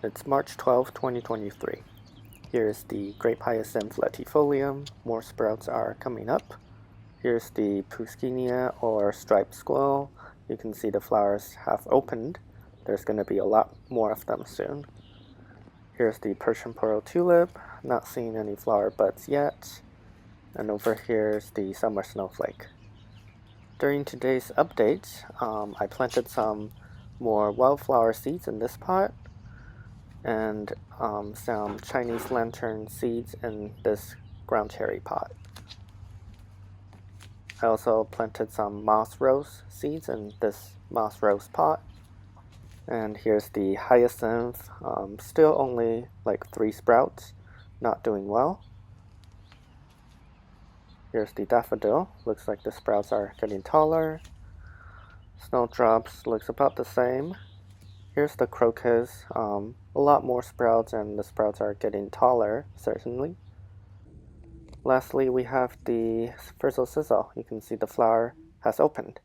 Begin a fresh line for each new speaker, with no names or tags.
It's March 12, 2023. Here's the grape hyacinth latifolium. More sprouts are coming up. Here's the puskinia or striped squill. You can see the flowers have opened. There's going to be a lot more of them soon. Here's the Persian tulip. Not seeing any flower buds yet. And over here's the summer snowflake. During today's update, I planted some more wildflower seeds in this pot, and some Chinese lantern seeds in this ground cherry pot. I also planted some moss rose seeds in this moss rose pot. And here's the hyacinth, still only like 3 sprouts, not doing well. Here's the daffodil, looks like the sprouts are getting taller. Snowdrops looks about the same. Here's the crocus, a lot more sprouts, and the sprouts are getting taller, certainly. Lastly, we have the frizzle sizzle. You can see the flower has opened.